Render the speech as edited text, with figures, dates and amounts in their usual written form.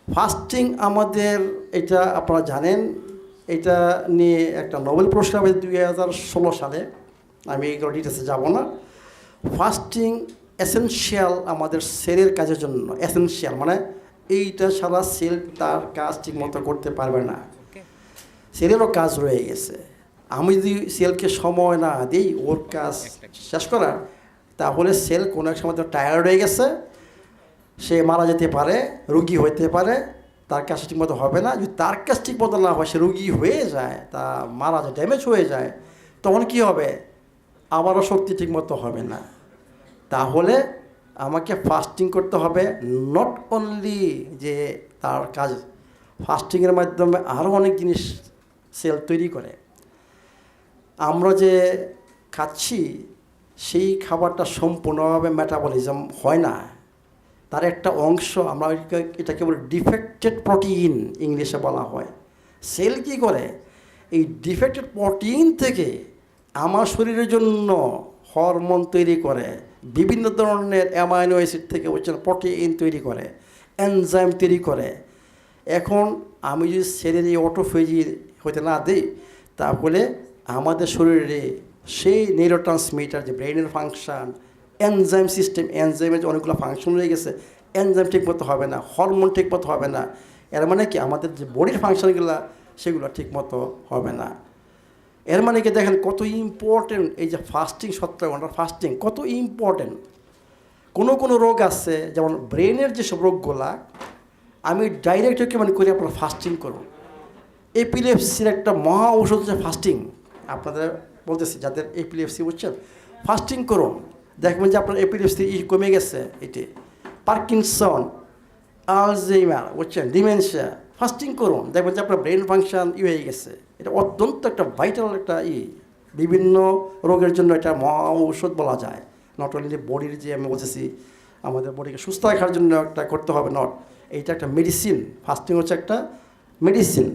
Fasting আমাদের, এটা আপনারা জানেন, এটা নিয়ে একটা নোবেল পুরস্কার পেয়েছে 2016 সালে। আমি এইগুলো ডিটেলসে যাব না। ফাস্টিং এসেনশিয়াল আমাদের সেলের কাজের জন্য, এসেনশিয়াল মানে এইটা ছাড়া সেল তার কাজ ঠিকমতো করতে পারবে না। সেলেরও কাজ রয়ে গেছে। আমি যদি সেলকে সময় না দিই ওর কাজ শেষ করার, তাহলে সেল কোনো এক সময় টায়ার্ড হয়ে গেছে, সে মারা যেতে পারে, রুগী হইতে পারে, তার কাজ ঠিকমতো হবে না। যদি তার কাজ ঠিকমতো না হয়, সে রুগী হয়ে যায়, তা মারা যায়, ড্যামেজ হয়ে যায়, তখন কি হবে? আবারও শক্তি ঠিকমতো হবে না। তাহলে আমাকে ফাস্টিং করতে হবে। নট অনলি যে তার কাজ, ফাস্টিংয়ের মাধ্যমে আরও অনেক জিনিস সেল তৈরি করে। আমরা যে খাচ্ছি সেই খাবারটা সম্পূর্ণভাবে মেটাবলিজম হয় না, তার একটা অংশ, আমরা এটাকে বলি ডিফেক্টেড প্রোটিন ইংলিশে বলা হয়। সেল কী করে? এই ডিফেক্টেড প্রোটিন থেকে আমার শরীরের জন্য হরমোন তৈরি করে, বিভিন্ন ধরনের অ্যামাইনো অ্যাসিড থেকে প্রোটিন তৈরি করে, এনজাইম তৈরি করে। এখন আমি যদি সেলের এই অটোফেজি হতে না দিই, তাহলে আমাদের শরীরে সেই নিউরোট্রান্সমিটার, যে ব্রেইনের ফাংশান, এনজাইম সিস্টেম, এনজাইমের যে অনেকগুলো ফাংশন রয়ে গেছে, এনজাইম ঠিকমতো হবে না, হরমোন ঠিকমতো হবে না। এর মানে কি আমাদের যে বডির ফাংশনগুলো সেগুলো ঠিকমতো হবে না। এর মানে কি দেখেন কত ইম্পর্টেন্ট এই যে ফাস্টিং, 70 ঘন্টার ফাস্টিং কত ইম্পর্টেন্ট। কোনো রোগ আছে, যেমন ব্রেনের যেসব রোগগুলা, আমি ডাইরেক্ট রেকমেন্ড করি আপনারা ফাস্টিং করুন। এপিলেপসির একটা মহা ঔষধ হচ্ছে ফাস্টিং। আপনাদের বলতেছি যাদের এপিলেপসি বুঝছেন, ফাস্টিং করুন, দেখবেন যে আপনার এপিলেপসি কমে গেছে। এটি পার্কিনসন, আলঝেইমার বুঝছেন, ডিমেনশিয়া, ফাস্টিং করুন, দেখবেন যে আপনার ব্রেন ফাংশন হয়ে গেছে। এটা অত্যন্ত একটা ভাইটাল একটা বিভিন্ন রোগের জন্য এটা মহা ঔষধ বলা যায়। নট অনলি বডির, যে আমি বলতেছি আমাদের বডিকে সুস্থ রাখার জন্য একটা করতে হবে, নট, এইটা একটা মেডিসিন। ফাস্টিং হচ্ছে একটা মেডিসিন।